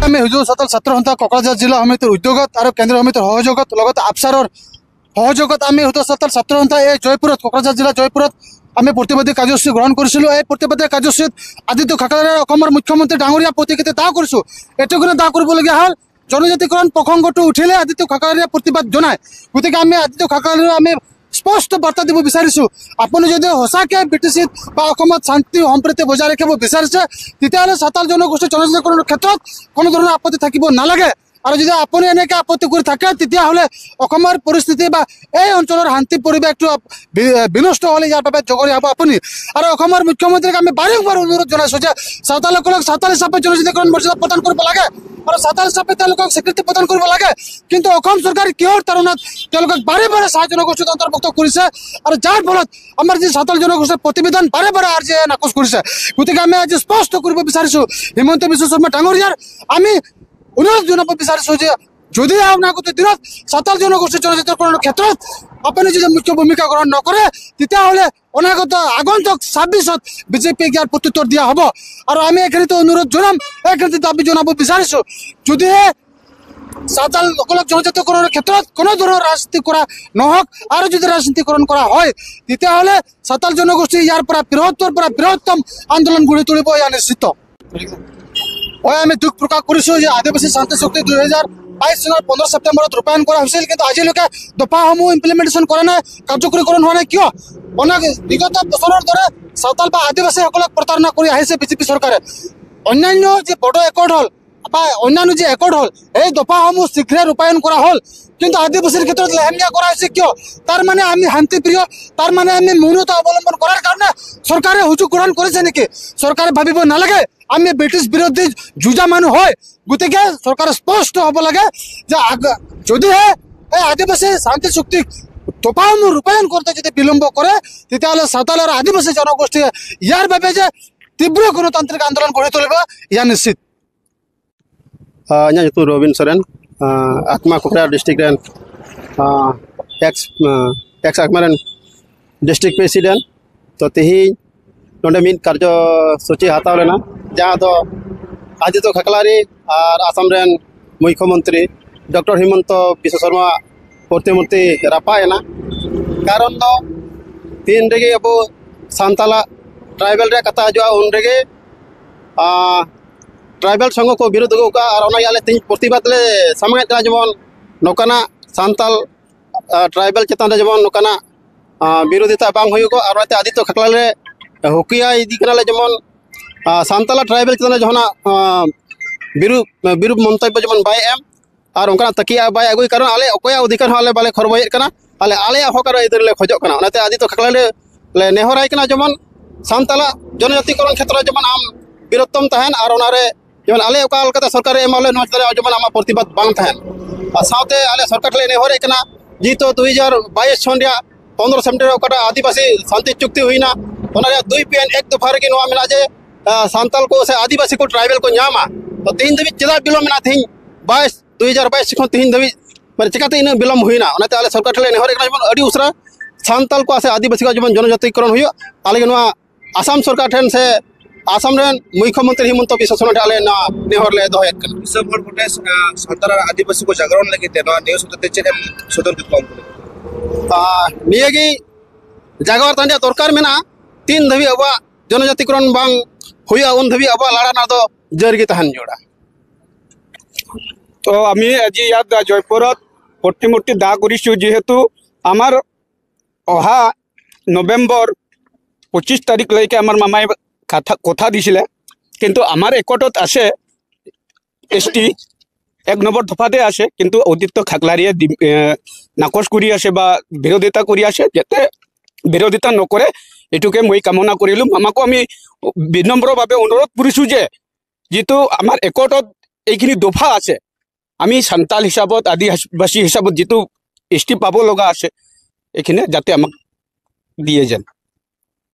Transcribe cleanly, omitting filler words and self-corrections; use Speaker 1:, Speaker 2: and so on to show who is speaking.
Speaker 1: আমি হুজুৰ সাঁওতাল ছাত্ৰ সন্থা কোকৰাঝাৰ জিলা সমিতিৰ উদ্যোগত আৰু কেন্দ্ৰীয় সমিতিৰ সহযোগত লগতে আফচাৰৰ সহযোগত আমি হুজুৰ সাঁওতাল ছাত্ৰ সন্থা এই জয়পুৰত কোকৰাঝাৰ জিলা জয়পুৰত আমি প্ৰতিবাদী কাৰ্যসূচী গ্ৰহণ কৰিছিলোঁ। এই প্ৰতিবাদী কাৰ্যসূচীত আদিত্য ঠাকৰেৰ অসমৰ মুখ্যমন্ত্ৰী ডাঙৰীয়া প্ৰতিকেতে দাহ কৰিছোঁ। এইটো কাৰণে দাহ কৰিবলগীয়া হ'ল জনজাতিকৰণ প্ৰসংগটো উঠিলে আদিত্য ঠাকৰে প্ৰতিবাদ জনায়। গতিকে আমি আদিত্য ঠাকৰেৰ আমি স্পষ্ট বাৰ্তা দিব বিচাৰিছোঁ, আপুনি যদি সঁচাকৈ BTCত বা অসমত শান্তি সম্প্ৰীতি বজাই ৰাখিব বিচাৰিছে তেতিয়াহ'লে সাঁওতাল জনগোষ্ঠীৰ জনজাতিকৰণৰ ক্ষেত্ৰত কোনো ধৰণৰ আপত্তি থাকিব নালাগে। আৰু যদি আপুনি এনেকৈ আপত্তি কৰি থাকে তেতিয়াহ'লে অসমৰ পৰিস্থিতি বা এই অঞ্চলৰ শান্তি পৰিৱেশটো বিনষ্ট হ'লে ইয়াৰ বাবে জগৰীয়া হ'ব আপুনি। আৰু অসমৰ মুখ্যমন্ত্ৰীক আমি বাৰম্বাৰ অনুৰোধ জনাইছোঁ যে সাঁওতালসকলক সাঁওতাল হিচাপে জনজাতিকৰণ মৰ্যাদা প্ৰদান কৰিব লাগে আৰু সাঁওতাল হিচাপে তেওঁলোকক স্বীকৃতি প্ৰদান কৰিব লাগে। কিন্তু অসম চৰকাৰে কিহৰ তাৰণাত তেওঁলোকক বাৰে বাৰে চাহ জনগোষ্ঠীত অন্তৰ্ভুক্ত কৰিছে আৰু যাৰ ফলত আমাৰ যি সাঁওতাল জনগোষ্ঠীৰ প্ৰতিবেদন বাৰে বাৰে RGA নাকচ কৰিছে। গতিকে আমি আজি স্পষ্ট কৰিব বিচাৰিছোঁ হিমন্ত বিশ্ব শৰ্মা ডাঙৰীয়াৰ আমি অনুৰোধ জনাব বিচাৰিছোঁ যে যদি অনাগত দিনত সাঁওতাল জনগোষ্ঠীৰ জনজাতিকৰণৰ ক্ষেত্ৰত আপুনি যদি মুখ্য ভূমিকা গ্ৰহণ নকৰে তেতিয়াহ'লে অনাগত আগন্তুক 26ত বিজেপিক ইয়াৰ প্ৰত্যুত্তৰ দিয়া হ'ব। আৰু আমি এইখিনিতে অনুৰোধ জনাম, এইখিনিতে দাবী জনাব বিচাৰিছোঁ, যদিহে সাঁওতালসকলক জনজাতিকৰণৰ ক্ষেত্ৰত কোনো ধৰণৰ ৰাজনীতি কৰা নহওক আৰু যদি ৰাজনীতিকৰণ কৰা হয় তেতিয়াহ'লে সাঁওতাল জনগোষ্ঠী ইয়াৰ পৰা বৃহত্তম আন্দোলন গঢ়ি তুলিব, এয়া নিশ্চিত। আমি দুখ প্ৰকাশ কৰিছোঁ যে আদিবাসী শান্তি চুক্তি 2022 চনৰ 15 ছেপ্টেম্বৰত ৰূপায়ণ কৰা হৈছিল, কিন্তু আজিলৈকে দফাসমূহ ইমপ্লিমেণ্টেশ্যন কৰা নাই, কাৰ্যকৰীকৰণ হোৱা নাই। কিয়? বিগত বছৰৰ দৰে সাঁওতাল বা আদিবাসীসকলক প্ৰতাৰণা কৰি আহিছে বিজেপি চৰকাৰে। অন্যান্য যি বড়ো একৰ্ড হ'ল বা অন্যান্য যি একৰ্ড হ'ল এই দফাসমূহ শীঘ্ৰে ৰূপায়ণ কৰা হ'ল, কিন্তু আদিবাসীৰ ক্ষেত্ৰত লেহেমীয়া কৰা হৈছে। কিয়? তাৰ মানে আমি শান্তিপ্ৰিয়, তাৰ মানে আমি মৌনতা অৱলম্বন কৰাৰ কাৰণে চৰকাৰে সুযোগ গ্ৰহণ কৰিছে নেকি? চৰকাৰে ভাবিব নালাগে আমি ব্ৰিটিছ বিৰোধী যুঁজা মানুহ হয়। গতিকে চৰকাৰে স্পষ্ট হ'ব লাগে যে যদিহে এই আদিবাসী শান্তি চুক্তিক দফাসমূহ ৰূপায়ণ কৰোঁতে যদি বিলম্ব কৰে তেতিয়াহ'লে সাঁওতাল আৰু আদিবাসী জনগোষ্ঠীয়ে ইয়াৰ বাবে যে তীব্ৰ গণতান্ত্ৰিক আন্দোলন গঢ়ি তুলিব, ইয়া নিশ্চিত।
Speaker 2: ᱤᱧᱟᱹᱜ ᱧᱩᱛᱩᱢ ᱨᱚᱵᱤᱱ ᱥᱚᱨᱮᱱ, ᱟᱠᱢᱟ ᱠᱳᱠᱨᱟ ᱰᱤᱥᱴᱨᱤᱠᱴ ᱨᱮᱱ ᱮᱠᱥ ᱟᱠᱢᱟ ᱨᱮᱱ ᱰᱤᱥᱴᱨᱤᱠᱴ ᱯᱨᱮᱥᱤᱰᱮᱱᱴ। ᱛᱚ ᱛᱮᱦᱮᱧ ᱱᱚᱰᱮ ᱢᱤᱫ ᱠᱟᱨᱡᱚᱥᱩᱪᱤ ᱦᱟᱛᱟᱣ ᱞᱮᱱᱟ ᱡᱟᱦᱟᱸ ᱫᱚ ᱟᱫᱤᱛᱛᱚ ᱴᱷᱟᱠᱨᱮ ᱟᱨ ᱟᱥᱟᱢ ᱨᱮᱱ ᱢᱩᱠᱷᱭᱚᱢᱚᱱᱛᱨী ᱰᱚᱠᱴᱚᱨ ᱦᱤᱢᱚᱱᱛᱚ ᱵᱤᱥᱥᱚ ᱥᱚᱨᱢᱟ ᱯᱨᱚᱛᱤᱢᱩᱨᱛᱤ ᱨᱟᱯᱟᱜ ᱮᱱᱟ। ᱠᱟᱨᱚᱱ ᱫᱚ ᱛᱤᱱ ᱨᱮᱜᱮ ᱟᱵᱚ ᱥᱟᱱᱛᱟᱞᱟᱜ ᱴᱨᱟᱭᱵᱮᱞ ᱨᱮᱭᱟᱜ ᱠᱟᱛᱷᱟ ᱦᱤᱡᱩᱜᱼᱟ ᱩᱱ ᱨᱮᱜᱮ ट्राइबल संघ को विरोध अगुका और तीन प्रतिबाद ले सामने जेमन नौकाना सान्ताल ट्राइबल चेतान जेमन नौकाना विरोधिता बांग हुयुगो और आदित्य ठाकरे हुकिया इदीकनाले जेमन सान्ताल ट्राइबल चेतान जहना विरूप मंतव्य जेमन बाय एम और उनका तकिया बाय अगुई कारण आले अकोया अधिकार आले बाले खरबयेत कना आले आले हक इधर ले खोजो कना ओनाते आदित्य ठाकरे ले नेहराय कना जेमन सान्ताल जनजातिकरण क्षेत्र जेमन आम विरोत्तम तहन और ओनारे जेमन आले ओका सरकार एमाले जेमन आमा प्रतिबाद बांग तहन साथे आले सरकार ले नेहर कना जी तो 2022 सन 15 सेप्टेम्बर ओका आदिवासी शांति चुक्ति हुईना ओना 2PN 1 दफा रे नोआ मेना जे सान्ताल को से आदिवासी को ट्राइबल को नामा तो तीन दबी चेदा बिलम मेना थी 2022 खन तीन दबी माने चिकाते इन बिलम हुईना ओनाते आले सरकार ले नेहर कना जेमन अडी उसरा सान्ताल को से आदिवासी को जेमन जनजातिकरण हुई आले नोआ आसाम सरकार ठेन से आसाम मुख्यमंत्री हिमंत बिश्व शर्मा आले नेहर ले दोहेत कना
Speaker 3: डिसेंबर गोटे सान्ताल आदिवासी को जागरण लगे न्यूज होते चेक सदर
Speaker 2: नियगी जागरण तांडिया दरकार मेना तीन धबी अब जनजातिकरण बांग हुआ उन धबी अब लड़ाना दो जरगी तहन जोड़ा।
Speaker 4: तो आमी আজি ইয়াত জয়পুৰত প্ৰতিমূৰ্তি দাহ কৰিছোঁ যেহেতু আমাৰ অহা নৱেম্বৰ 25 তাৰিখলৈকে আমাৰ মামাই কথা দিছিলে কিন্তু আমাৰ একটত আছে ST 1 নম্বৰ দফাতে আছে কিন্তু আদিত্য ঠাকৰেয়ে নাকচ কৰি আছে বা বিৰোধিতা কৰি আছে যাতে বিৰোধিতা নকৰে এটুকে মই কামনা কৰিলো। মামাকো আমি বিনম্ৰভাৱে অনুৰোধ কৰিছোঁ যে যেটো আমাৰ একটত এইখিনি দফা আছে আমি সান্তাল হিসাবত আদিবাসী হিসাবত যেটো ST পাব লগা আছে এইখিনি যাতে আমাক দিয়ে যেন।